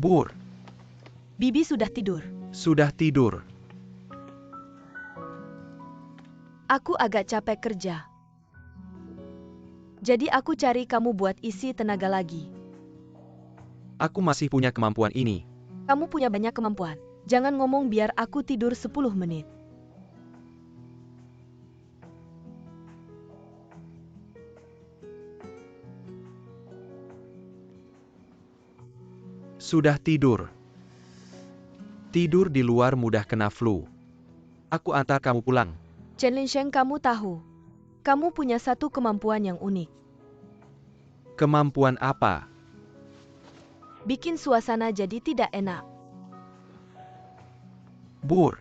Bur, Bibi sudah tidur. sudah tidur. Aku agak capek kerja. Jadi aku cari kamu buat isi tenaga lagi. Aku masih punya kemampuan ini. Kamu punya banyak kemampuan. Jangan ngomong biar aku tidur 10 menit. Sudah tidur. Tidur di luar mudah kena flu. Aku antar kamu pulang. Chen Linsheng, kamu tahu. Kamu punya satu kemampuan yang unik. Kemampuan apa? Bikin suasana jadi tidak enak. Bur.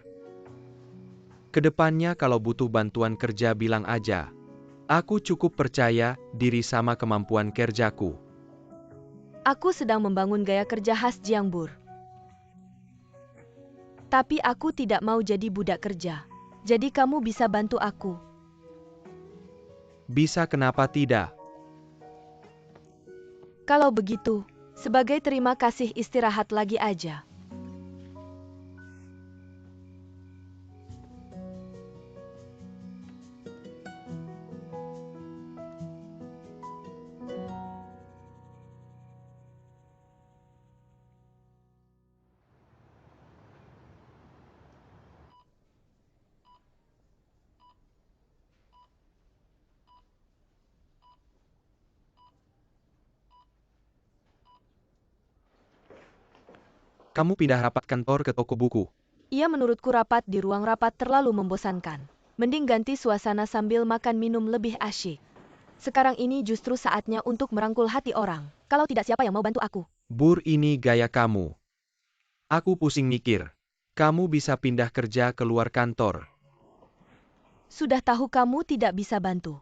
Kedepannya kalau butuh bantuan kerja bilang aja. Aku cukup percaya diri sama kemampuan kerjaku. Aku sedang membangun gaya kerja khas Jiangbur. Tapi aku tidak mau jadi budak kerja. Jadi kamu bisa bantu aku. Bisa, kenapa tidak? Kalau begitu, sebagai terima kasih istirahat lagi aja. Kamu pindah rapat kantor ke toko buku. Iya, menurutku rapat di ruang rapat terlalu membosankan. Mending ganti suasana sambil makan minum lebih asyik. Sekarang ini justru saatnya untuk merangkul hati orang. Kalau tidak, siapa yang mau bantu aku? Bur, ini gaya kamu. Aku pusing mikir. Kamu bisa pindah kerja ke luar kantor. Sudah tahu kamu tidak bisa bantu.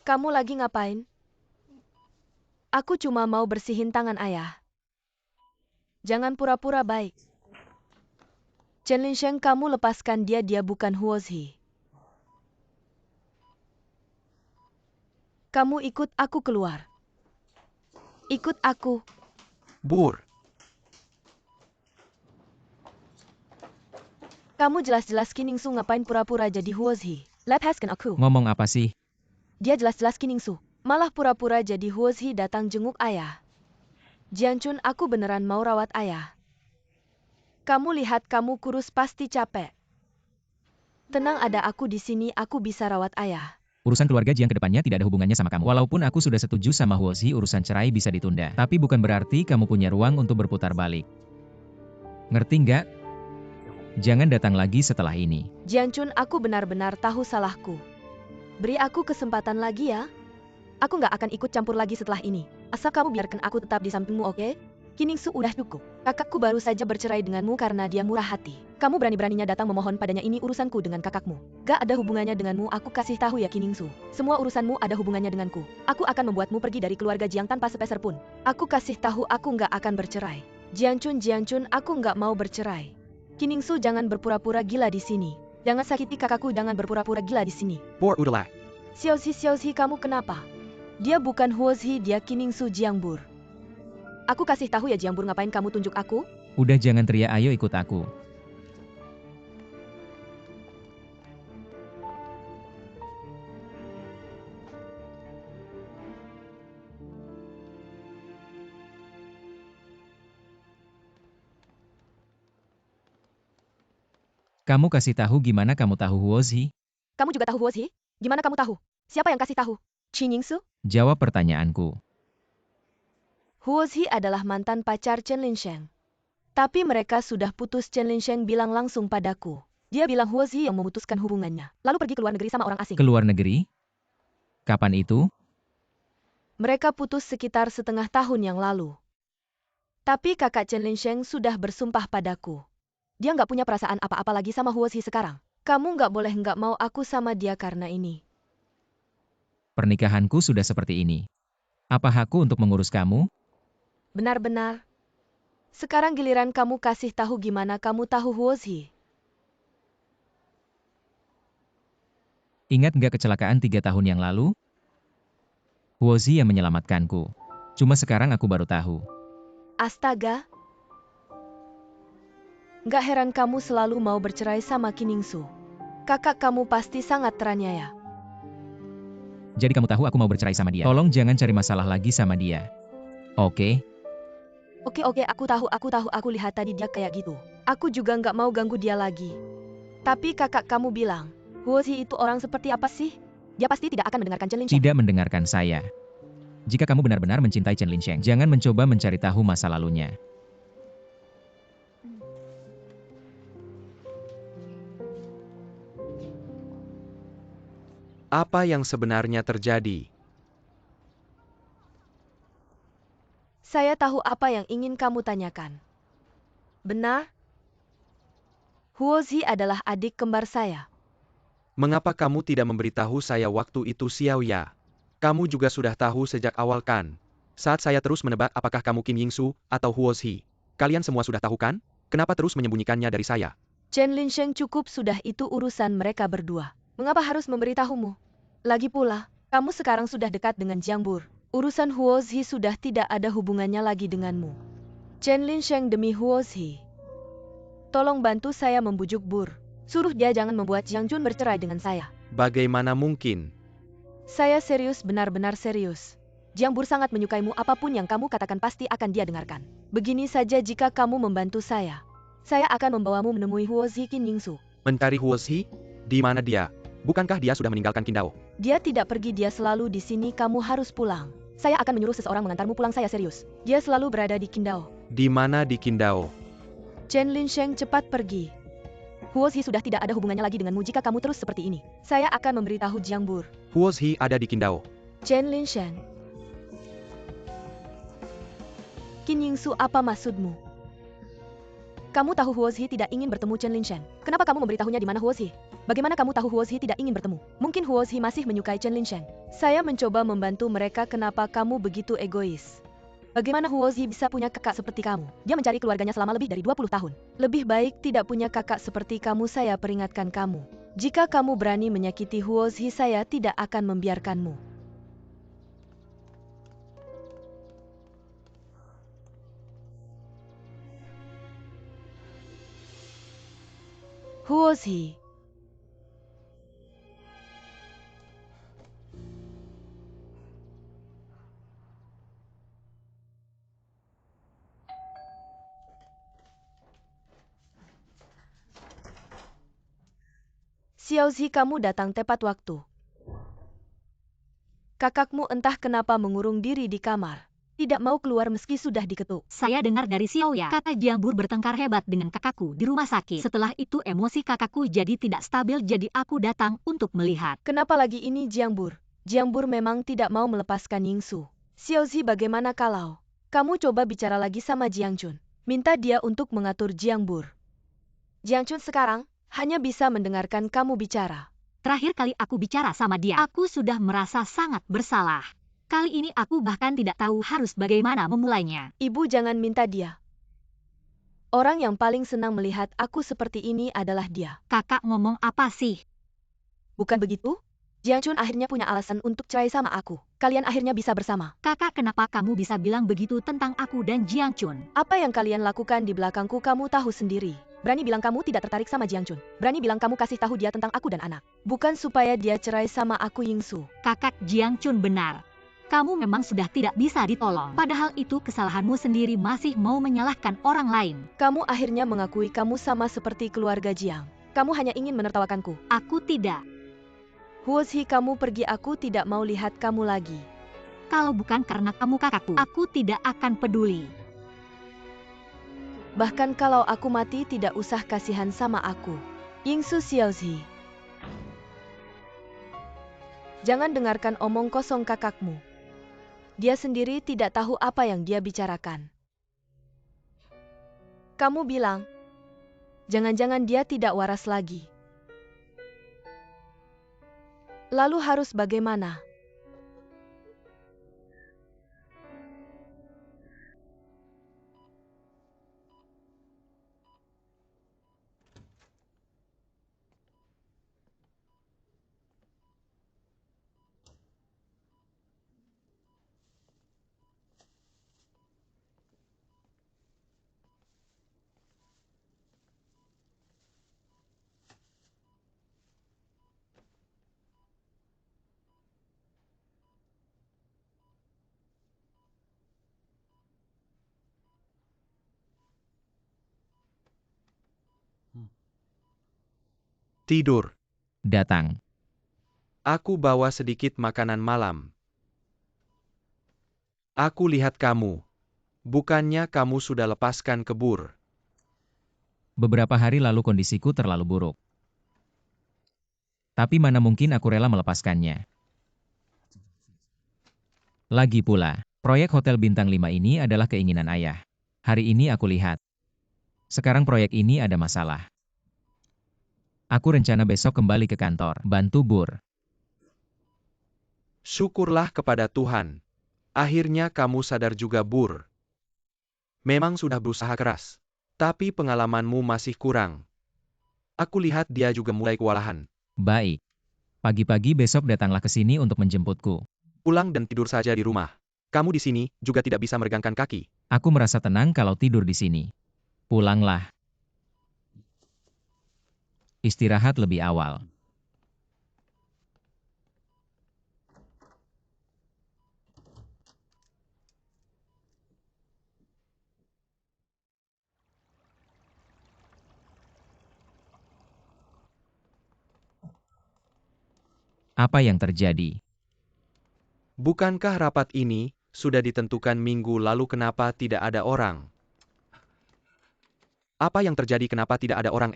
Kamu lagi ngapain? Aku cuma mau bersihin tangan ayah. Jangan pura-pura baik. Chen Linsheng, kamu lepaskan dia bukan Huozhi. Kamu ikut aku keluar. Ikut aku. Bur, Kamu jelas-jelas Kiningsu ngapain pura-pura jadi Huozhi. Lepaskan aku. Ngomong apa sih? Dia jelas-jelas Kiningsu. Malah pura-pura jadi Huozhi datang jenguk ayah. Jianchun, aku beneran mau rawat ayah. Kamu lihat kamu kurus, pasti capek. Tenang, ada aku di sini, aku bisa rawat ayah. Urusan keluarga Jiang ke depannya tidak ada hubungannya sama kamu. Walaupun aku sudah setuju sama Huozi, urusan cerai bisa ditunda. Tapi bukan berarti kamu punya ruang untuk berputar balik. Ngerti nggak? Jangan datang lagi setelah ini. Jianchun, aku benar-benar tahu salahku. Beri aku kesempatan lagi ya. Aku nggak akan ikut campur lagi setelah ini. Asal kamu biarkan aku tetap di sampingmu, oke? Kiningsu, udah cukup. Kakakku baru saja bercerai denganmu karena dia murah hati. Kamu berani-beraninya datang memohon padanya, ini urusanku dengan kakakmu. Gak ada hubungannya denganmu, aku kasih tahu ya Kiningsu. Semua urusanmu ada hubungannya denganku. Aku akan membuatmu pergi dari keluarga Jiang tanpa sepeser pun. Aku kasih tahu, aku nggak akan bercerai. Jianchun, aku nggak mau bercerai. Kiningsu, jangan berpura-pura gila di sini. Jangan sakiti kakakku, jangan berpura-pura gila di sini. Bur, udahlah. Xiaozi, kamu kenapa? Dia bukan Huozhi, dia Kiningsu Jiangbur. Aku kasih tahu ya Jiangbur, ngapain kamu tunjuk aku? Udah, jangan teriak, ayo ikut aku. Kamu kasih tahu gimana kamu tahu Huozi? Kamu juga tahu Huozhi? Gimana kamu tahu? Siapa yang kasih tahu? Qiningsu? Jawab pertanyaanku. Huozhi adalah mantan pacar Chen Linsheng. Tapi mereka sudah putus. Chen Linsheng bilang langsung padaku. Dia bilang Huozhi yang memutuskan hubungannya. Lalu pergi ke luar negeri sama orang asing. Keluar negeri? Kapan itu? Mereka putus sekitar setengah tahun yang lalu. Tapi kakak Chen Linsheng sudah bersumpah padaku. Dia nggak punya perasaan apa-apa lagi sama Huozhi sekarang. Kamu nggak boleh nggak mau aku sama dia karena ini. Pernikahanku sudah seperti ini. Apa hakku untuk mengurus kamu? Benar-benar. Sekarang giliran kamu kasih tahu gimana kamu tahu Huozhi. Ingat nggak kecelakaan 3 tahun yang lalu? Huozi yang menyelamatkanku. Cuma sekarang aku baru tahu. Astaga. Gak heran kamu selalu mau bercerai sama Kiningsu. Kakak kamu pasti sangat teraniaya. Jadi kamu tahu aku mau bercerai sama dia. Tolong jangan cari masalah lagi sama dia. Oke? Oke, aku tahu, aku lihat tadi dia kayak gitu. Aku juga nggak mau ganggu dia lagi. Tapi kakak kamu bilang, Huozi itu orang seperti apa sih? Dia pasti tidak akan mendengarkan Chen Linsheng. Tidak mendengarkan saya. Jika kamu benar-benar mencintai Chen Linsheng, jangan mencoba mencari tahu masa lalunya. Apa yang sebenarnya terjadi? Saya tahu apa yang ingin kamu tanyakan. Benar? Huozi adalah adik kembar saya. Mengapa kamu tidak memberitahu saya waktu itu, Xiao Ya? Kamu juga sudah tahu sejak awal kan? Saat saya terus menebak apakah kamu Qin Yingsu atau Huozi. Kalian semua sudah tahu kan? Kenapa terus menyembunyikannya dari saya? Chen Linsheng cukup sudah, itu urusan mereka berdua. Mengapa harus memberitahumu? Lagi pula, kamu sekarang sudah dekat dengan Jiang Bur. Urusan Huozi sudah tidak ada hubungannya lagi denganmu. Chen Linsheng demi Huozi. Tolong bantu saya membujuk Bur. Suruh dia jangan membuat Jiang Jun bercerai dengan saya. Bagaimana mungkin? Saya serius, benar-benar serius. Jiang Bur sangat menyukaimu, apapun yang kamu katakan pasti akan dia dengarkan. Begini saja, jika kamu membantu saya akan membawamu menemui Huozi Qin Yingsu. Mencari Huozi? Di mana dia? Bukankah dia sudah meninggalkan Qingdao? Dia tidak pergi, dia selalu di sini, kamu harus pulang. Saya akan menyuruh seseorang mengantarmu pulang, saya serius. Dia selalu berada di Qingdao. Di mana di Qingdao? Chen Linsheng, cepat pergi. Huozi sudah tidak ada hubungannya lagi denganmu jika kamu terus seperti ini. Saya akan memberitahu Jiang Bur. Huozi ada di Qingdao. Chen Linsheng. Qin Yingsu, apa maksudmu? Kamu tahu Huozi tidak ingin bertemu Chen Linsheng. Kenapa kamu memberitahunya di mana Huozi? Bagaimana kamu tahu Huozi tidak ingin bertemu? Mungkin Huozi masih menyukai Chen Linsheng. Saya mencoba membantu mereka, kenapa kamu begitu egois? Bagaimana Huozi bisa punya kakak seperti kamu? Dia mencari keluarganya selama lebih dari 20 tahun. Lebih baik tidak punya kakak seperti kamu, saya peringatkan kamu. Jika kamu berani menyakiti Huozi, saya tidak akan membiarkanmu. Huozi. Xiaozi, kamu datang tepat waktu. Kakakmu entah kenapa mengurung diri di kamar. Tidak mau keluar meski sudah diketuk. Saya dengar dari Xiao Ya, kata Jiang Bur bertengkar hebat dengan kakakku di rumah sakit. Setelah itu emosi kakakku jadi tidak stabil, jadi aku datang untuk melihat. Kenapa lagi ini Jiang Bur? Jiang Bur memang tidak mau melepaskan Yingsu. Xiaozi, bagaimana kalau kamu coba bicara lagi sama Jiang Jun? Minta dia untuk mengatur Jiang Bur. Jiang Jun sekarang hanya bisa mendengarkan kamu bicara. Terakhir kali aku bicara sama dia, aku sudah merasa sangat bersalah. Kali ini aku bahkan tidak tahu harus bagaimana memulainya. Ibu jangan minta dia. Orang yang paling senang melihat aku seperti ini adalah dia. Kakak ngomong apa sih? Bukan begitu? Jiang Jun akhirnya punya alasan untuk cerai sama aku. Kalian akhirnya bisa bersama. Kakak, kenapa kamu bisa bilang begitu tentang aku dan Jiang Chun? Apa yang kalian lakukan di belakangku kamu tahu sendiri. Berani bilang kamu tidak tertarik sama Jiang Chun. Berani bilang kamu kasih tahu dia tentang aku dan anak. Bukan supaya dia cerai sama aku, Yingsu. Kakak, Jiang Chun benar. Kamu memang sudah tidak bisa ditolong. Padahal itu kesalahanmu sendiri, masih mau menyalahkan orang lain. Kamu akhirnya mengakui kamu sama seperti keluarga Jiang. Kamu hanya ingin menertawakanku. Aku tidak. Huozi, kamu pergi, aku tidak mau lihat kamu lagi. Kalau bukan karena kamu kakakku, aku tidak akan peduli. Bahkan kalau aku mati tidak usah kasihan sama aku. Yingsu Xiaozi. Jangan dengarkan omong kosong kakakmu. Dia sendiri tidak tahu apa yang dia bicarakan. Kamu bilang, jangan-jangan dia tidak waras lagi. Lalu harus bagaimana? Tidur. Datang. Aku bawa sedikit makanan malam. Aku lihat kamu. Bukannya kamu sudah lepaskan ke Bur. Beberapa hari lalu kondisiku terlalu buruk. Tapi mana mungkin aku rela melepaskannya. Lagi pula, proyek Hotel Bintang 5 ini adalah keinginan ayah. Hari ini aku lihat. Sekarang proyek ini ada masalah. Aku rencana besok kembali ke kantor, bantu Bur. Syukurlah kepada Tuhan. Akhirnya kamu sadar juga Bur. Memang sudah berusaha keras. Tapi pengalamanmu masih kurang. Aku lihat dia juga mulai kewalahan. Baik. Pagi-pagi besok datanglah ke sini untuk menjemputku. Pulang dan tidur saja di rumah. Kamu di sini juga tidak bisa meregangkan kaki. Aku merasa tenang kalau tidur di sini. Pulanglah. Istirahat lebih awal. Apa yang terjadi? Bukankah rapat ini sudah ditentukan minggu lalu, kenapa tidak ada orang? Apa yang terjadi, kenapa tidak ada orang?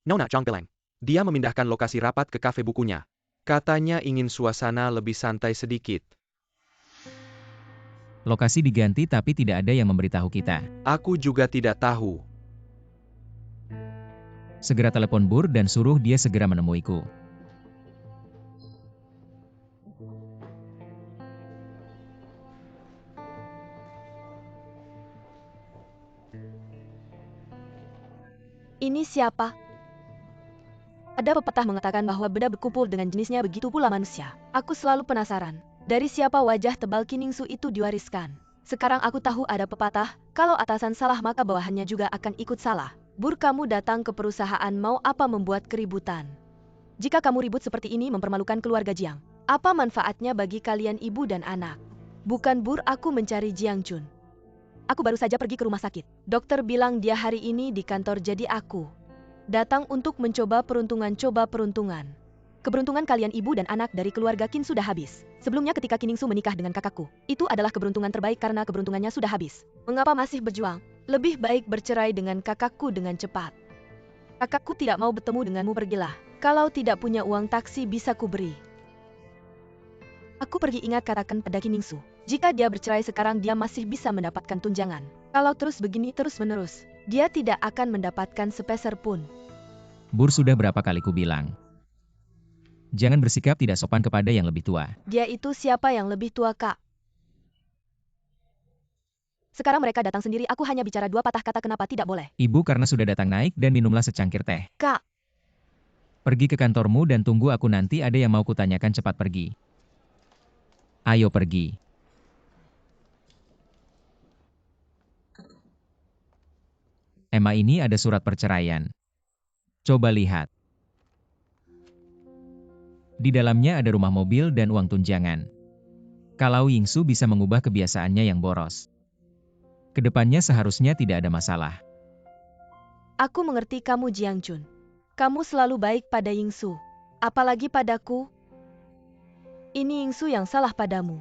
Nona Chongpeleng. Dia memindahkan lokasi rapat ke kafe bukunya. Katanya ingin suasana lebih santai sedikit. Lokasi diganti tapi tidak ada yang memberitahu kita. Aku juga tidak tahu. Segera telepon Bur dan suruh dia segera menemuiku. Ini siapa? Ada pepatah mengatakan bahwa beda berkumpul dengan jenisnya, begitu pula manusia. Aku selalu penasaran, dari siapa wajah tebal Kiningsu itu diwariskan. Sekarang aku tahu ada pepatah, kalau atasan salah maka bawahannya juga akan ikut salah. Bur, kamu datang ke perusahaan mau apa, membuat keributan? Jika kamu ribut seperti ini mempermalukan keluarga Jiang, apa manfaatnya bagi kalian ibu dan anak? Bukan Bur, aku mencari Jiang Chun. Aku baru saja pergi ke rumah sakit. Dokter bilang dia hari ini di kantor, jadi aku datang untuk mencoba peruntungan. Keberuntungan kalian ibu dan anak dari keluarga Qin sudah habis. Sebelumnya ketika Kiningsu menikah dengan kakakku, itu adalah keberuntungan terbaik karena keberuntungannya sudah habis. Mengapa masih berjuang? Lebih baik bercerai dengan kakakku dengan cepat. Kakakku tidak mau bertemu denganmu, pergilah. Kalau tidak punya uang taksi bisa ku beri. Aku pergi, ingat katakan pada Kiningsu. Jika dia bercerai sekarang dia masih bisa mendapatkan tunjangan. Kalau terus begini terus-menerus, dia tidak akan mendapatkan sepeser pun. Bur, sudah berapa kali ku bilang. Jangan bersikap tidak sopan kepada yang lebih tua. Dia itu siapa yang lebih tua, Kak? Sekarang mereka datang sendiri, aku hanya bicara 2 patah kata, kenapa tidak boleh? Ibu, karena sudah datang, naik dan minumlah secangkir teh. Kak, Pergi ke kantormu dan tunggu aku, nanti ada yang mau kutanyakan, cepat pergi. Ayo pergi. Emma, ini ada surat perceraian. Coba lihat. Di dalamnya ada rumah, mobil, dan uang tunjangan. Kalau Yingsu bisa mengubah kebiasaannya yang boros, kedepannya seharusnya tidak ada masalah. aku mengerti kamu Jiang Chun. Kamu selalu baik pada Yingsu. Apalagi padaku. Ini Yingsu yang salah padamu.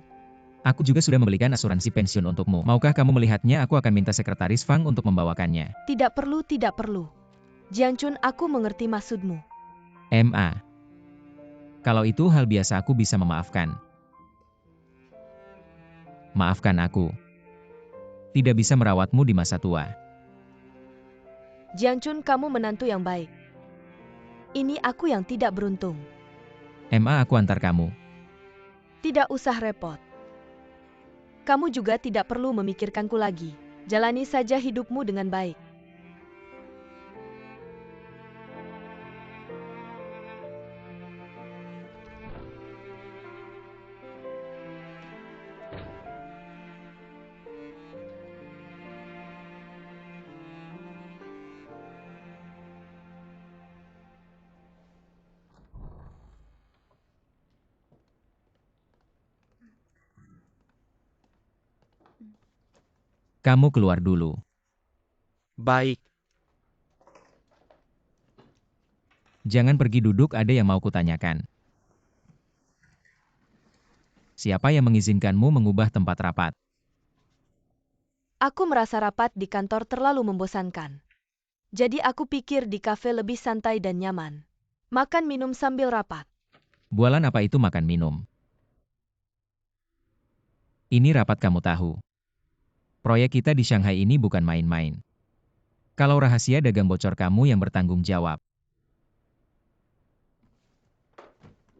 Aku juga sudah membelikan asuransi pensiun untukmu. Maukah kamu melihatnya? Aku akan minta sekretaris Fang untuk membawakannya. Tidak perlu, tidak perlu. Jiang Chun, aku mengerti maksudmu. MA. Kalau itu hal biasa, aku bisa memaafkan. Maafkan aku. Tidak bisa merawatmu di masa tua. Jiang Chun, kamu menantu yang baik. Ini aku yang tidak beruntung. MA, aku antar kamu. Tidak usah repot. Kamu juga tidak perlu memikirkanku lagi. Jalani saja hidupmu dengan baik. Kamu keluar dulu. Baik. Jangan pergi duduk, ada yang mau kutanyakan. Siapa yang mengizinkanmu mengubah tempat rapat? Aku merasa rapat di kantor terlalu membosankan. Jadi aku pikir di kafe lebih santai dan nyaman. Makan minum sambil rapat. Bualan apa itu makan minum? Ini rapat kamu tahu. Proyek kita di Shanghai ini bukan main-main. Kalau rahasia dagang bocor kamu yang bertanggung jawab.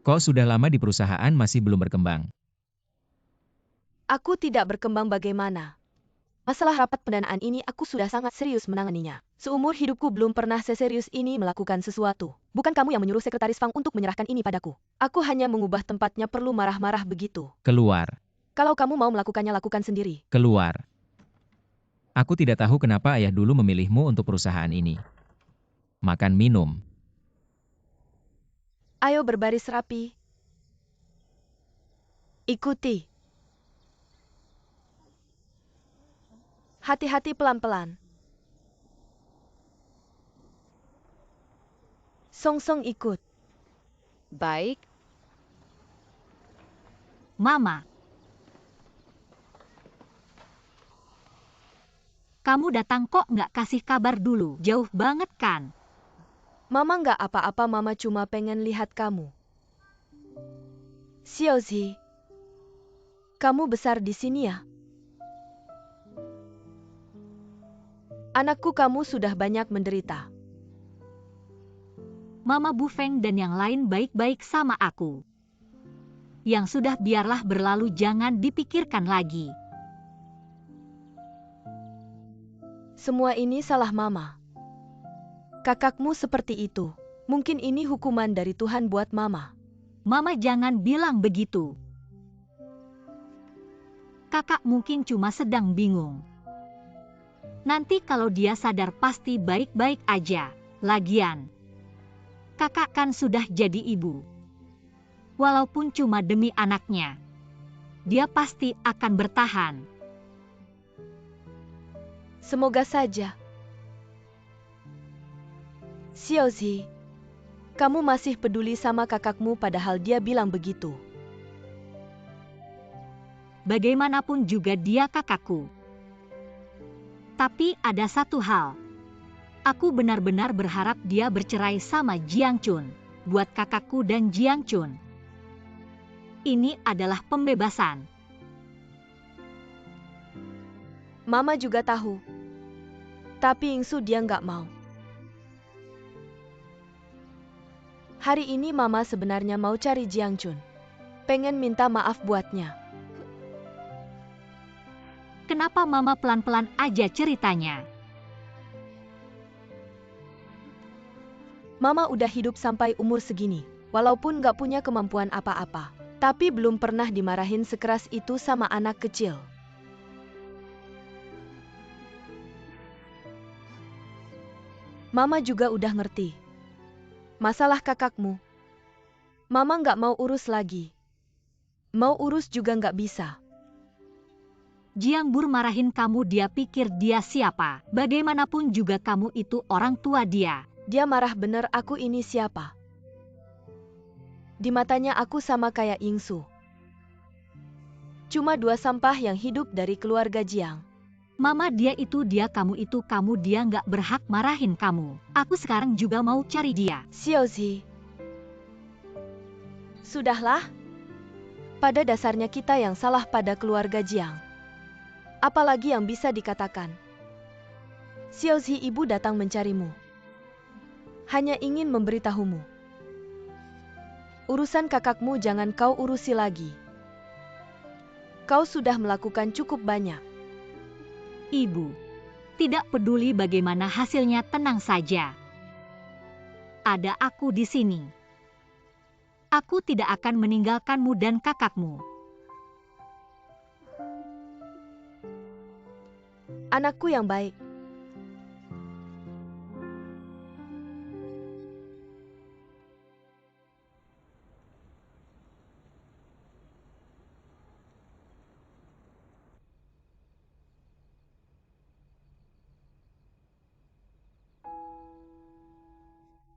Kok sudah lama di perusahaan masih belum berkembang? Aku tidak berkembang bagaimana. Masalah rapat pendanaan ini aku sudah sangat serius menanganinya. Seumur hidupku belum pernah seserius ini melakukan sesuatu. Bukan kamu yang menyuruh sekretaris Fang untuk menyerahkan ini padaku. Aku hanya mengubah tempatnya, perlu marah-marah begitu. Keluar. Kalau kamu mau melakukannya, lakukan sendiri. Keluar. Aku tidak tahu kenapa ayah dulu memilihmu untuk perusahaan ini. Makan minum. Ayo berbaris rapi. Ikuti. Hati-hati, pelan-pelan. Song-song ikut. Baik. Mama. Kamu datang kok nggak kasih kabar dulu, jauh banget kan? Mama nggak apa-apa, Mama cuma pengen lihat kamu. Xiaozi, kamu besar di sini ya? Anakku, kamu sudah banyak menderita. Mama Bu Feng dan yang lain baik-baik sama aku. Yang sudah biarlah berlalu, jangan dipikirkan lagi. Semua ini salah Mama. Kakakmu seperti itu. Mungkin ini hukuman dari Tuhan buat Mama. Mama jangan bilang begitu. Kakak mungkin cuma sedang bingung. Nanti kalau dia sadar pasti baik-baik aja. Lagian, kakak kan sudah jadi ibu. Walaupun cuma demi anaknya, dia pasti akan bertahan. Semoga saja. Xiaozi, kamu masih peduli sama kakakmu padahal dia bilang begitu. Bagaimanapun juga dia kakakku. Tapi ada satu hal. Aku benar-benar berharap dia bercerai sama Jiang Chun. Buat kakakku dan Jiang Chun, ini adalah pembebasan. Mama juga tahu. Tapi Yingsu dia nggak mau. Hari ini Mama sebenarnya mau cari Jiang Chun. Pengen minta maaf buatnya. Kenapa Mama pelan-pelan aja ceritanya? Mama udah hidup sampai umur segini. Walaupun nggak punya kemampuan apa-apa. Tapi belum pernah dimarahin sekeras itu sama anak kecil. Mama juga udah ngerti. Masalah kakakmu. Mama nggak mau urus lagi. Mau urus juga nggak bisa. Jiang Bur marahin kamu, dia pikir dia siapa? Bagaimanapun juga kamu itu orang tua dia. Dia marah bener, aku ini siapa? Di matanya aku sama kayak Yingsu. Cuma dua sampah yang hidup dari keluarga Jiang. Mama, dia itu dia, kamu itu kamu, dia nggak berhak marahin kamu. Aku sekarang juga mau cari dia. Xiaozi. Sudahlah. Pada dasarnya kita yang salah pada keluarga Jiang. Apalagi yang bisa dikatakan. Xiaozi, ibu datang mencarimu. Hanya ingin memberitahumu. Urusan kakakmu jangan kau urusi lagi. Kau sudah melakukan cukup banyak. Ibu, tidak peduli bagaimana hasilnya, tenang saja. Ada aku di sini. Aku tidak akan meninggalkanmu dan kakakmu. Anakku yang baik.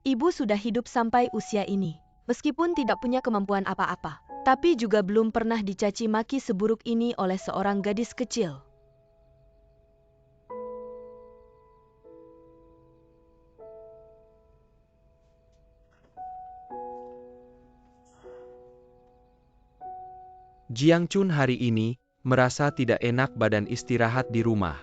Ibu sudah hidup sampai usia ini. Meskipun tidak punya kemampuan apa-apa, tapi juga belum pernah dicaci maki seburuk ini oleh seorang gadis kecil. Jiang Chun hari ini merasa tidak enak badan istirahat di rumah.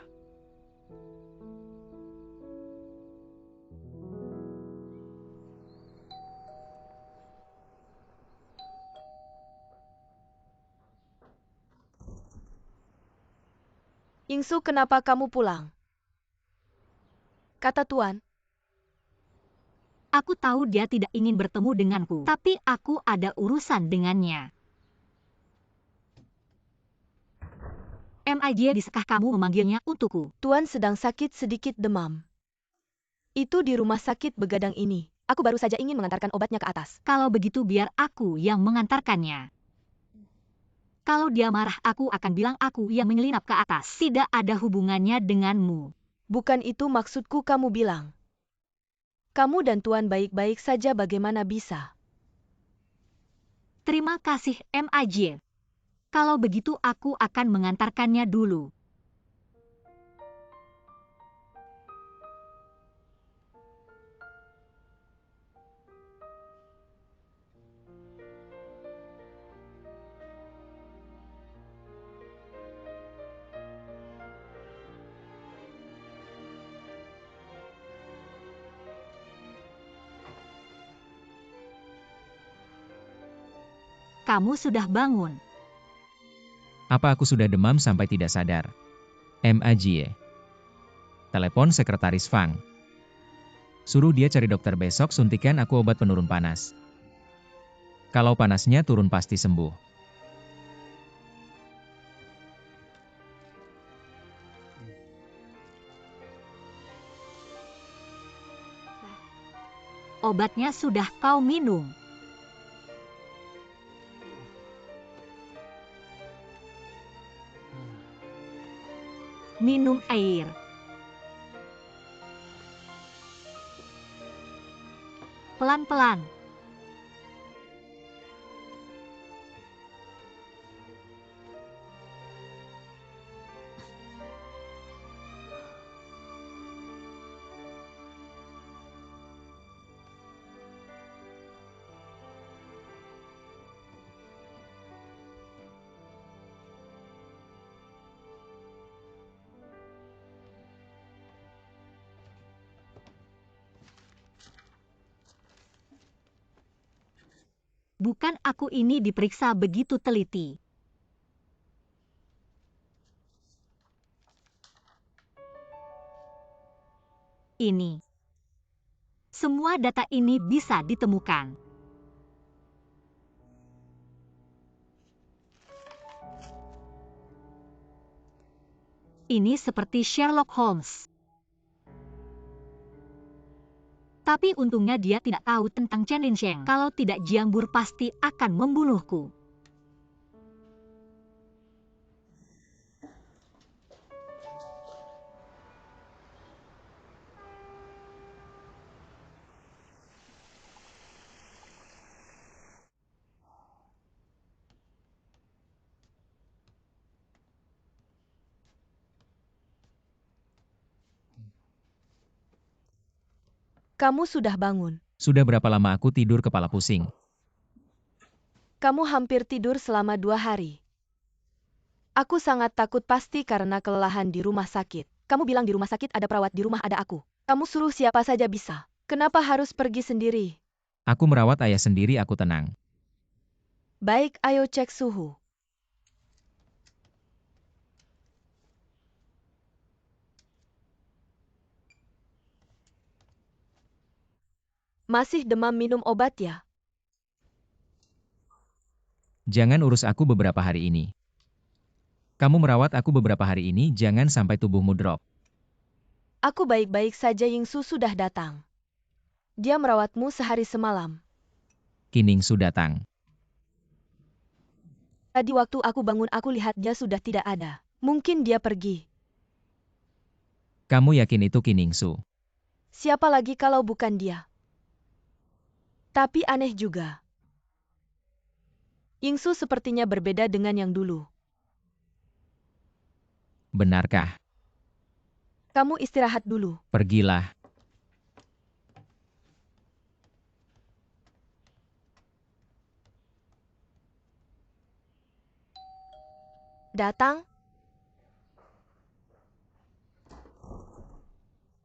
Yingsu, kenapa kamu pulang? Kata Tuan. Aku tahu dia tidak ingin bertemu denganku, tapi aku ada urusan dengannya. MIJ, bisakah kamu memanggilnya untukku? Tuan sedang sakit sedikit demam. Itu di rumah sakit begadang ini. Aku baru saja ingin mengantarkan obatnya ke atas. Kalau begitu biar aku yang mengantarkannya. Kalau dia marah, aku akan bilang aku yang menyelinap ke atas. Tidak ada hubungannya denganmu. Bukan itu maksudku, kamu bilang. Kamu dan Tuan baik-baik saja, bagaimana bisa? Terima kasih, MIJ. Kalau begitu aku akan mengantarkannya dulu. Kamu sudah bangun. Apa aku sudah demam sampai tidak sadar? MIJ. Telepon sekretaris Fang. Suruh dia cari dokter besok, suntikan aku obat penurun panas. Kalau panasnya turun pasti sembuh. Obatnya sudah kau minum. Minum air. Pelan-pelan. Bukan aku ini diperiksa begitu teliti. Ini. Semua data ini bisa ditemukan. Ini seperti Sherlock Holmes. Tapi untungnya dia tidak tahu tentang Chen Linsheng. Kalau tidak, Jiang Bur pasti akan membunuhku. Kamu sudah bangun. Sudah berapa lama aku tidur kepala pusing? Kamu hampir tidur selama 2 hari. Aku sangat takut, pasti karena kelelahan di rumah sakit. Kamu bilang di rumah sakit ada perawat, di rumah ada aku. Kamu suruh siapa saja bisa. Kenapa harus pergi sendiri? Aku merawat ayah sendiri, aku tenang. Baik, ayo cek suhu. Masih demam, minum obat ya? Jangan urus aku beberapa hari ini. Kamu merawat aku beberapa hari ini, jangan sampai tubuhmu drop. Aku baik-baik saja, Yingsu sudah datang. Dia merawatmu sehari semalam. Kiningsu datang. Tadi waktu aku bangun, aku lihat dia sudah tidak ada. Mungkin dia pergi. Kamu yakin itu Kiningsu? Siapa lagi kalau bukan dia? Tapi aneh juga. Yingsu sepertinya berbeda dengan yang dulu. Benarkah? Kamu istirahat dulu. Pergilah. Datang.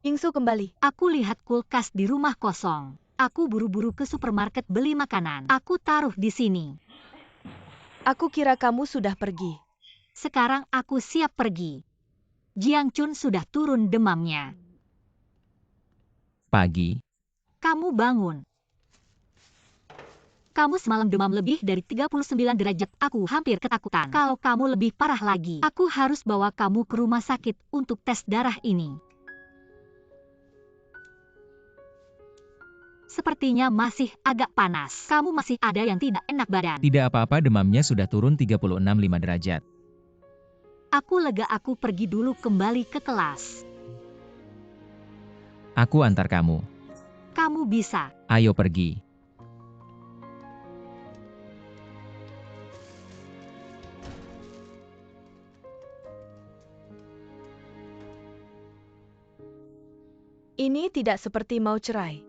Yingsu kembali. Aku lihat kulkas di rumah kosong. Aku buru-buru ke supermarket beli makanan. Aku taruh di sini. Aku kira kamu sudah pergi. Sekarang aku siap pergi. Jiang Chun sudah turun demamnya. Pagi. Kamu bangun. Kamu semalam demam lebih dari 39 derajat. Aku hampir ketakutan. Kalau kamu lebih parah lagi, aku harus bawa kamu ke rumah sakit untuk tes darah ini. Sepertinya masih agak panas. Kamu masih ada yang tidak enak badan. Tidak apa-apa, demamnya sudah turun 36,5 derajat. Aku lega, aku pergi dulu kembali ke kelas. Aku antar kamu. Kamu bisa. Ayo pergi. Ini tidak seperti mau cerai.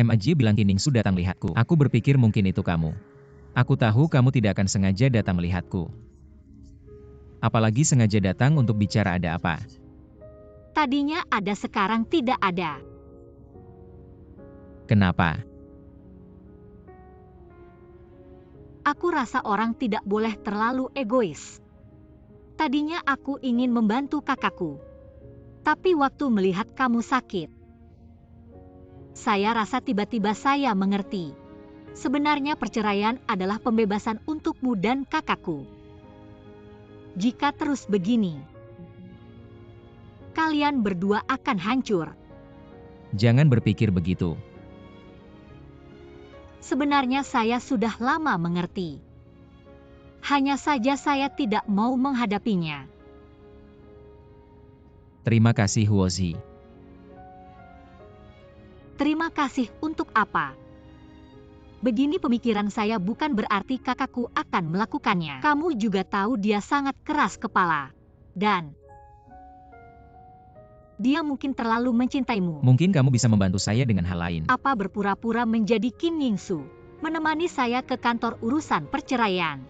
MJ bilang Kiningsu datang lihatku. Aku berpikir mungkin itu kamu. Aku tahu kamu tidak akan sengaja datang melihatku. Apalagi sengaja datang untuk bicara ada apa. Tadinya ada, sekarang tidak ada. Kenapa? Aku rasa orang tidak boleh terlalu egois. Tadinya aku ingin membantu kakakku. Tapi waktu melihat kamu sakit, saya rasa tiba-tiba saya mengerti. Sebenarnya perceraian adalah pembebasan untukmu dan kakakku. Jika terus begini, kalian berdua akan hancur. Jangan berpikir begitu. Sebenarnya saya sudah lama mengerti. Hanya saja saya tidak mau menghadapinya. Terima kasih Huozi. Terima kasih untuk apa? Begini pemikiran saya, bukan berarti kakakku akan melakukannya. Kamu juga tahu dia sangat keras kepala. Dan dia mungkin terlalu mencintaimu. Mungkin kamu bisa membantu saya dengan hal lain. Apa berpura-pura menjadi Kim Yingsu? Menemani saya ke kantor urusan perceraian.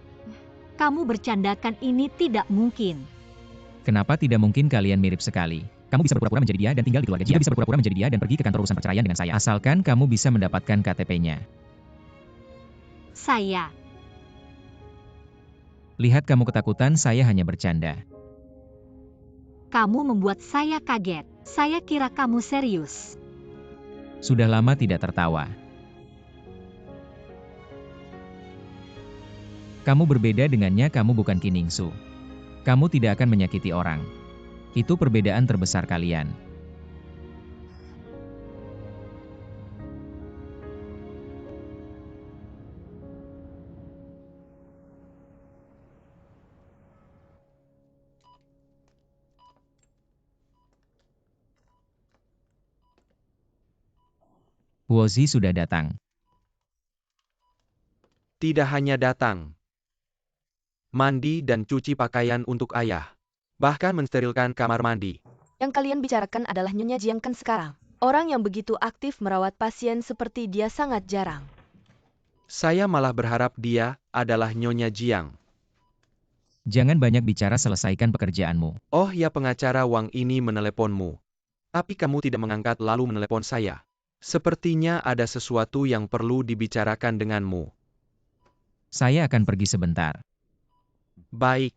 Kamu bercandakan, ini tidak mungkin. Kenapa tidak mungkin? Kalian mirip sekali. Kamu bisa berpura-pura menjadi dia dan tinggal di keluarga dia. Bisa berpura-pura menjadi dia dan pergi ke kantor urusan perceraian dengan saya. Asalkan kamu bisa mendapatkan KTP-nya. Saya. Lihat kamu ketakutan, saya hanya bercanda. Kamu membuat saya kaget. Saya kira kamu serius. Sudah lama tidak tertawa. Kamu berbeda dengannya, kamu bukan Kiningsu. Kamu tidak akan menyakiti orang. Itu perbedaan terbesar kalian. Huozi sudah datang. Tidak hanya datang, mandi dan cuci pakaian untuk ayah. Bahkan mensterilkan kamar mandi. Yang kalian bicarakan adalah Nyonya Jiang kan sekarang. Orang yang begitu aktif merawat pasien seperti dia sangat jarang. Saya malah berharap dia adalah Nyonya Jiang. Jangan banyak bicara, selesaikan pekerjaanmu. Oh ya, pengacara Wang ini meneleponmu. Tapi kamu tidak mengangkat lalu menelepon saya. Sepertinya ada sesuatu yang perlu dibicarakan denganmu. Saya akan pergi sebentar. Baik.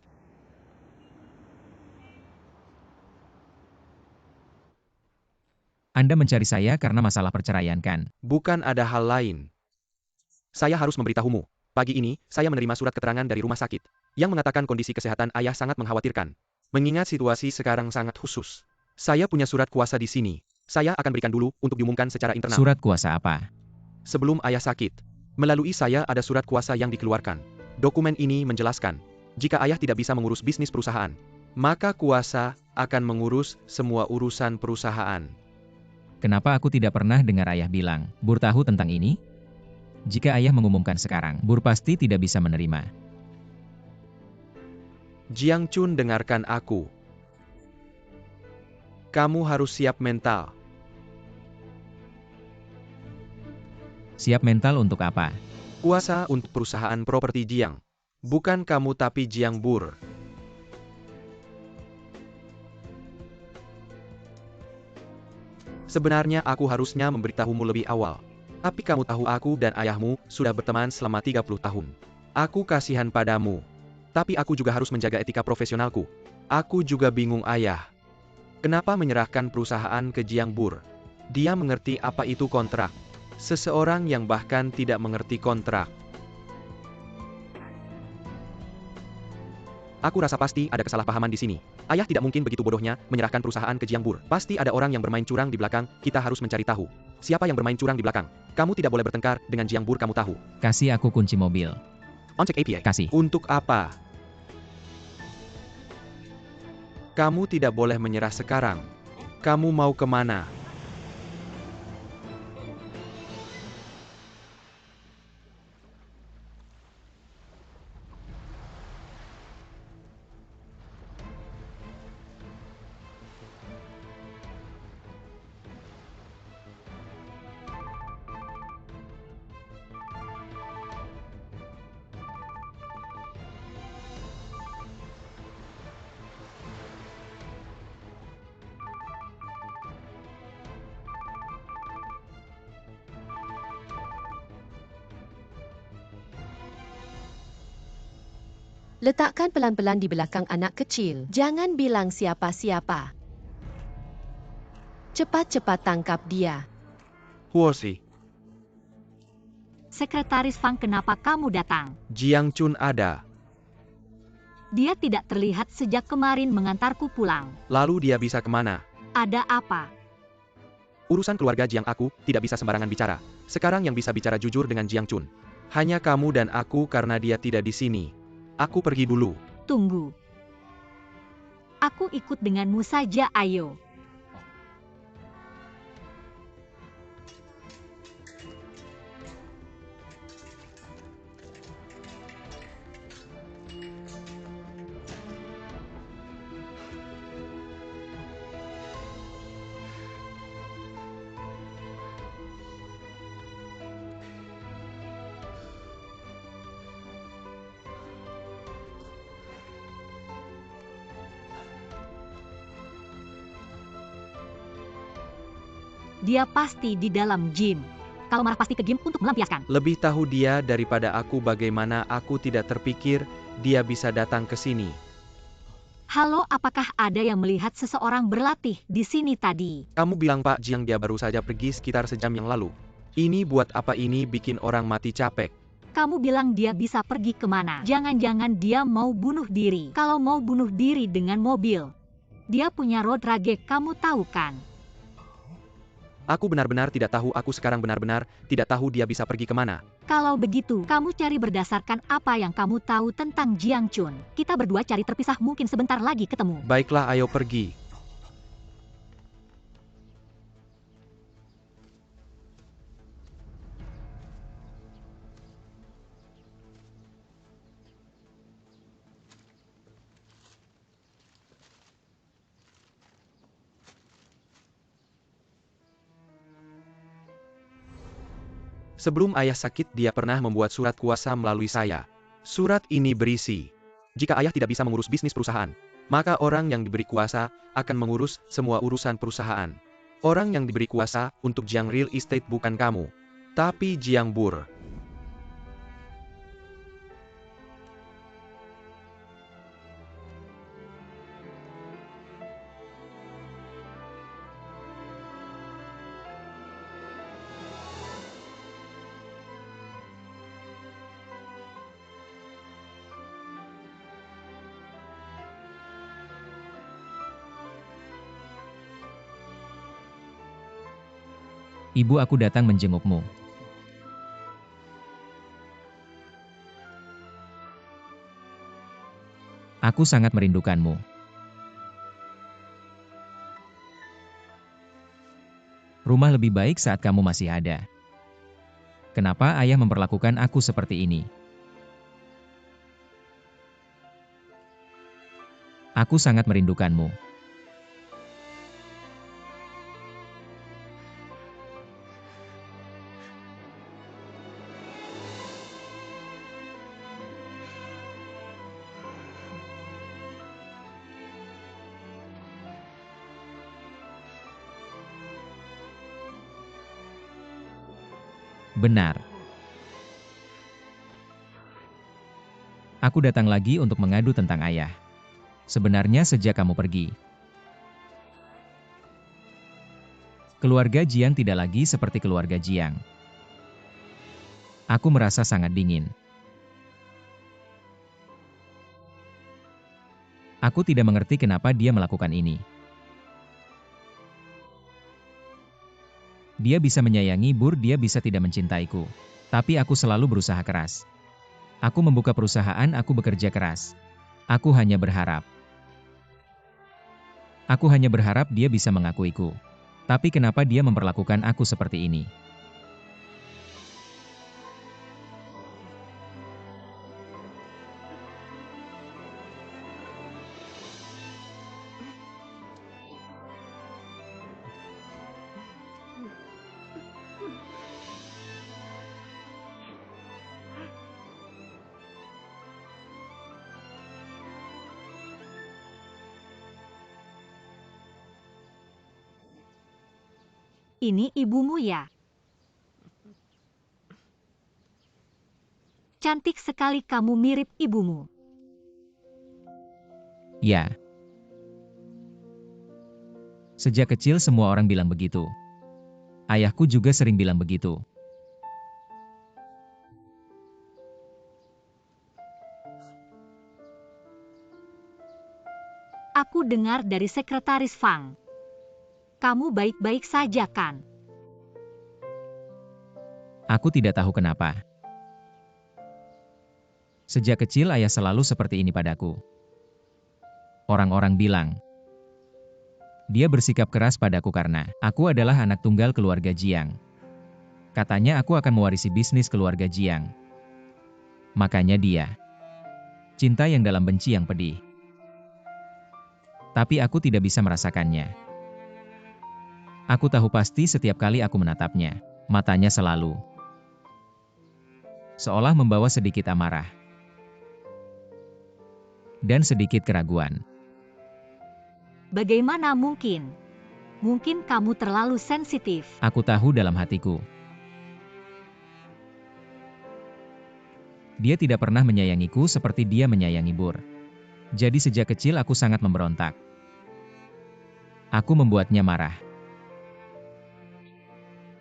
Anda mencari saya karena masalah perceraian kan? Bukan, ada hal lain. Saya harus memberitahumu. Pagi ini, saya menerima surat keterangan dari rumah sakit yang mengatakan kondisi kesehatan ayah sangat mengkhawatirkan. Mengingat situasi sekarang sangat khusus. Saya punya surat kuasa di sini. Saya akan berikan dulu untuk diumumkan secara internal. Surat kuasa apa? Sebelum ayah sakit, melalui saya ada surat kuasa yang dikeluarkan. Dokumen ini menjelaskan, jika ayah tidak bisa mengurus bisnis perusahaan, maka kuasa akan mengurus semua urusan perusahaan. Kenapa aku tidak pernah dengar ayah bilang, Bur tahu tentang ini? Jika ayah mengumumkan sekarang, Bur pasti tidak bisa menerima. Jiang Chun, dengarkan aku. Kamu harus siap mental. Siap mental untuk apa? Kuasa untuk perusahaan properti Jiang. Bukan kamu tapi Jiang Bur. Sebenarnya aku harusnya memberitahumu lebih awal. Tapi kamu tahu aku dan ayahmu sudah berteman selama 30 tahun. Aku kasihan padamu. Tapi aku juga harus menjaga etika profesionalku. Aku juga bingung ayah. Kenapa menyerahkan perusahaan ke Jiang Bur? Dia mengerti apa itu kontrak. Seseorang yang bahkan tidak mengerti kontrak. Aku rasa pasti ada kesalahpahaman di sini. Ayah tidak mungkin begitu bodohnya menyerahkan perusahaan ke Jiang Bur. Pasti ada orang yang bermain curang di belakang, kita harus mencari tahu. Siapa yang bermain curang di belakang? Kamu tidak boleh bertengkar dengan Jiang Bur, kamu tahu. Kasih aku kunci mobil. On-check API. Kasih. Untuk apa? Kamu tidak boleh menyerah sekarang. Kamu mau kemana? Letakkan pelan-pelan di belakang anak kecil. Jangan bilang siapa-siapa. Cepat-cepat tangkap dia. Huoshi, Sekretaris Fang, kenapa kamu datang? Jiang Chun ada. Dia tidak terlihat sejak kemarin mengantarku pulang. Lalu dia bisa kemana? Ada apa? Urusan keluarga Jiang, aku tidak bisa sembarangan bicara. Sekarang yang bisa bicara jujur dengan Jiang Chun. Hanya kamu dan aku karena dia tidak di sini. Aku pergi dulu. Tunggu. Aku ikut denganmu saja, ayo. Dia pasti di dalam gym. Kalau marah pasti ke gym untuk melampiaskan. Lebih tahu dia daripada aku, bagaimana aku tidak terpikir dia bisa datang ke sini. Halo, apakah ada yang melihat seseorang berlatih di sini tadi? Kamu bilang Pak Jiang dia baru saja pergi sekitar sejam yang lalu. Ini buat apa? Ini bikin orang mati capek. Kamu bilang dia bisa pergi kemana? Jangan-jangan dia mau bunuh diri. Kalau mau bunuh diri dengan mobil. Dia punya road rage, kamu tahu kan? Aku benar-benar tidak tahu, aku sekarang benar-benar tidak tahu dia bisa pergi kemana. Kalau begitu, kamu cari berdasarkan apa yang kamu tahu tentang Jiang Chun. Kita berdua cari terpisah, mungkin sebentar lagi ketemu. Baiklah, ayo pergi. Sebelum ayah sakit, dia pernah membuat surat kuasa melalui saya. Surat ini berisi, jika ayah tidak bisa mengurus bisnis perusahaan, maka orang yang diberi kuasa akan mengurus semua urusan perusahaan. Orang yang diberi kuasa untuk Jiang Real Estate bukan kamu, tapi Jiang Bur. Ibu, aku datang menjengukmu. Aku sangat merindukanmu. Rumah lebih baik saat kamu masih ada. Kenapa ayah memperlakukan aku seperti ini? Aku sangat merindukanmu. Benar. Aku datang lagi untuk mengadu tentang ayah. Sebenarnya sejak kamu pergi, keluarga Jiang tidak lagi seperti keluarga Jiang. Aku merasa sangat dingin. Aku tidak mengerti kenapa dia melakukan ini. Dia bisa menyayangi Bur, dia bisa tidak mencintaiku. Tapi aku selalu berusaha keras. Aku membuka perusahaan, aku bekerja keras. Aku hanya berharap. Aku hanya berharap dia bisa mengakuiku. Tapi kenapa dia memperlakukan aku seperti ini? Ini ibumu ya? Cantik sekali, kamu mirip ibumu. Ya. Sejak kecil semua orang bilang begitu. Ayahku juga sering bilang begitu. Aku dengar dari sekretaris Fang. Kamu baik-baik saja kan? Aku tidak tahu kenapa. Sejak kecil ayah selalu seperti ini padaku. Orang-orang bilang, dia bersikap keras padaku karena aku adalah anak tunggal keluarga Jiang. Katanya aku akan mewarisi bisnis keluarga Jiang. Makanya dia cinta yang dalam benci yang pedih. Tapi aku tidak bisa merasakannya. Aku tahu pasti setiap kali aku menatapnya, matanya selalu seolah membawa sedikit amarah dan sedikit keraguan. Bagaimana mungkin? Mungkin kamu terlalu sensitif. Aku tahu dalam hatiku, dia tidak pernah menyayangiku seperti dia menyayangi Bur. Jadi sejak kecil aku sangat memberontak. Aku membuatnya marah.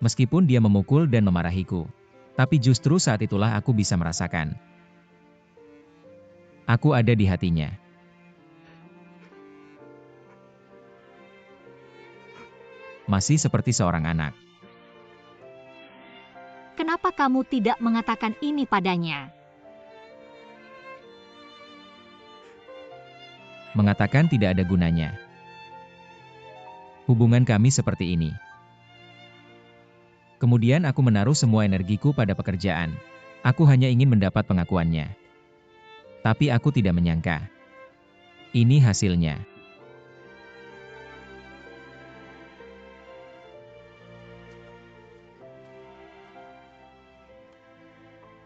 Meskipun dia memukul dan memarahiku. Tapi justru saat itulah aku bisa merasakan. Aku ada di hatinya. Masih seperti seorang anak. Kenapa kamu tidak mengatakan ini padanya? Mengatakan tidak ada gunanya. Hubungan kami seperti ini. Kemudian aku menaruh semua energiku pada pekerjaan. Aku hanya ingin mendapat pengakuannya. Tapi aku tidak menyangka. Ini hasilnya.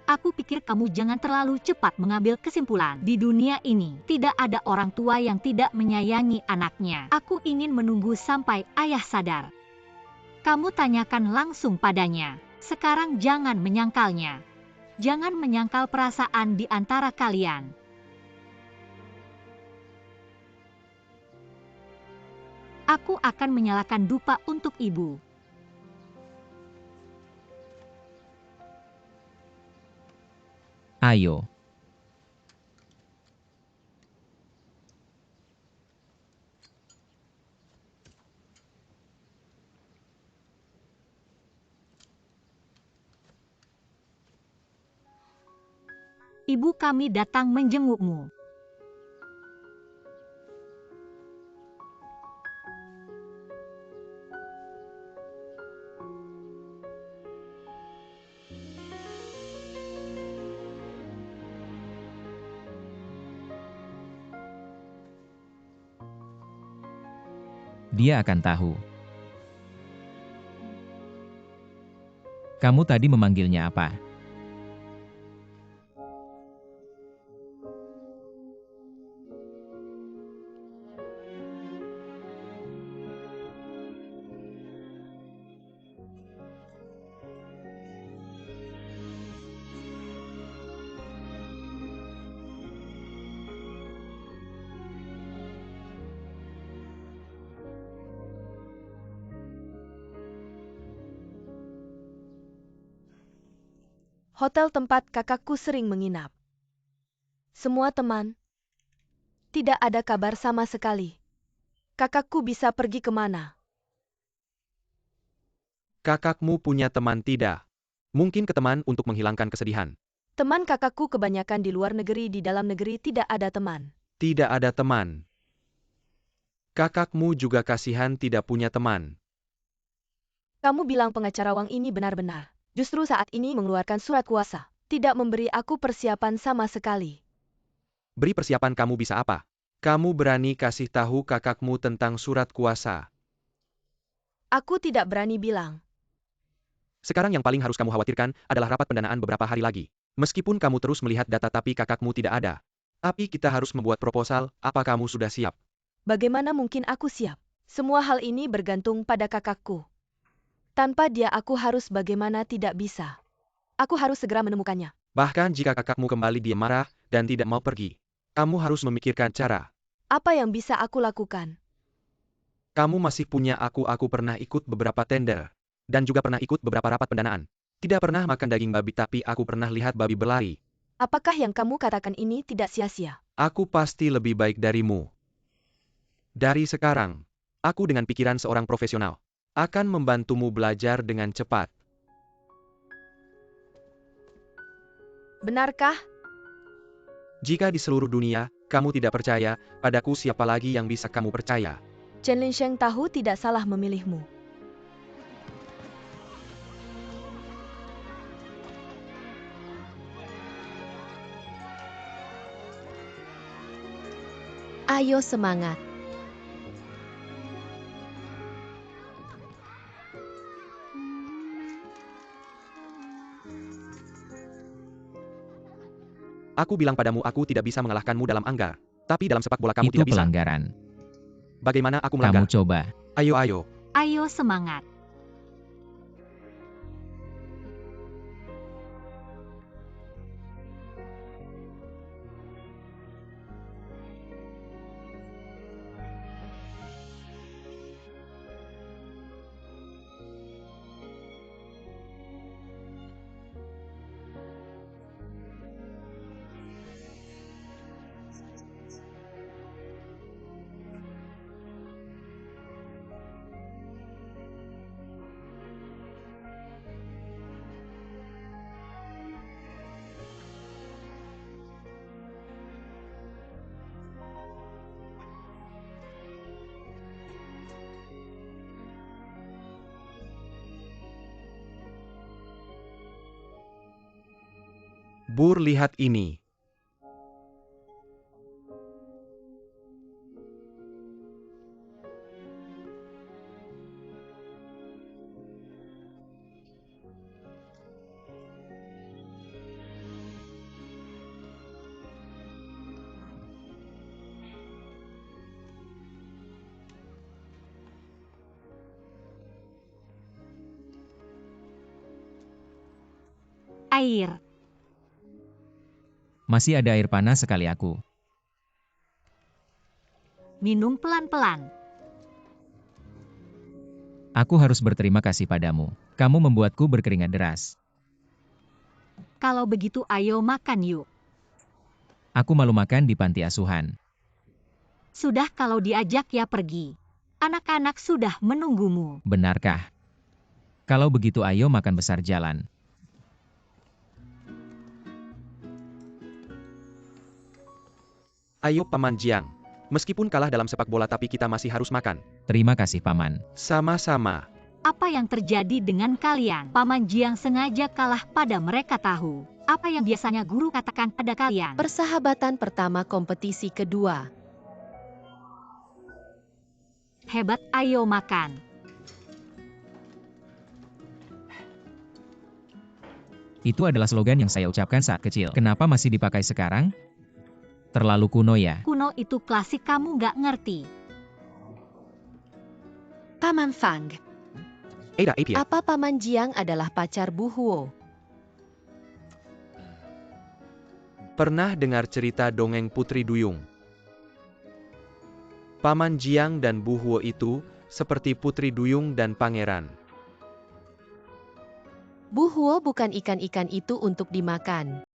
Aku pikir kamu jangan terlalu cepat mengambil kesimpulan. Di dunia ini, tidak ada orang tua yang tidak menyayangi anaknya. Aku ingin menunggu sampai ayah sadar. Kamu tanyakan langsung padanya. Sekarang jangan menyangkalnya. Jangan menyangkal perasaan di antara kalian. Aku akan menyalakan dupa untuk ibu. Ayo. Ibu kami datang menjengukmu. Dia akan tahu. Kamu tadi memanggilnya apa? Hotel tempat kakakku sering menginap. Semua teman. Tidak ada kabar sama sekali. Kakakku bisa pergi kemana? Kakakmu punya teman tidak? Mungkin ke teman untuk menghilangkan kesedihan. Teman kakakku kebanyakan di luar negeri, di dalam negeri tidak ada teman. Tidak ada teman. Kakakmu juga kasihan tidak punya teman. Kamu bilang pengacara Wang ini benar-benar. Justru saat ini mengeluarkan surat kuasa. Tidak memberi aku persiapan sama sekali. Beri persiapan kamu bisa apa? Kamu berani kasih tahu kakakmu tentang surat kuasa. Aku tidak berani bilang. Sekarang yang paling harus kamu khawatirkan adalah rapat pendanaan beberapa hari lagi. Meskipun kamu terus melihat data tapi kakakmu tidak ada. Tapi kita harus membuat proposal, apa kamu sudah siap? Bagaimana mungkin aku siap? Semua hal ini bergantung pada kakakku. Tanpa dia aku harus bagaimana tidak bisa. Aku harus segera menemukannya. Bahkan jika kakakmu kembali dia marah dan tidak mau pergi. Kamu harus memikirkan cara. Apa yang bisa aku lakukan? Kamu masih punya aku pernah ikut beberapa tender. Dan juga pernah ikut beberapa rapat pendanaan. Tidak pernah makan daging babi tapi aku pernah lihat babi berlari. Apakah yang kamu katakan ini tidak sia-sia? Aku pasti lebih baik darimu. Dari sekarang, aku dengan pikiran seorang profesional akan membantumu belajar dengan cepat. Benarkah? Jika di seluruh dunia, kamu tidak percaya, padaku siapa lagi yang bisa kamu percaya? Chen Linsheng tahu tidak salah memilihmu. Ayo semangat. Aku bilang padamu aku tidak bisa mengalahkanmu dalam anggar. Tapi dalam sepak bola kamu Itu tidak bisa. pelanggaran. Bagaimana aku Kamu melanggar? coba. Ayo. Ayo semangat. Bur, lihat ini. Air. Masih ada air panas sekali aku. Minum pelan-pelan. Aku harus berterima kasih padamu. Kamu membuatku berkeringat deras. Kalau begitu ayo makan yuk. Aku malu makan di panti asuhan. Sudah kalau diajak ya pergi. Anak-anak sudah menunggumu. Benarkah? Kalau begitu ayo makan besar jalan. Ayo Paman Jiang. Meskipun kalah dalam sepak bola tapi kita masih harus makan. Terima kasih Paman. Sama-sama. Apa yang terjadi dengan kalian? Paman Jiang sengaja kalah pada mereka tahu. Apa yang biasanya guru katakan pada kalian? Persahabatan pertama kompetisi kedua. Hebat, ayo makan. Itu adalah slogan yang saya ucapkan saat kecil. Kenapa masih dipakai sekarang? Terlalu kuno ya. Kuno itu klasik, kamu nggak ngerti. Paman Fang, Ada Apia. apa Paman Jiang adalah pacar Bu Huo? Pernah dengar cerita dongeng Putri Duyung? Paman Jiang dan Bu Huo itu seperti Putri Duyung dan Pangeran. Bu Huo bukan ikan-ikan itu untuk dimakan.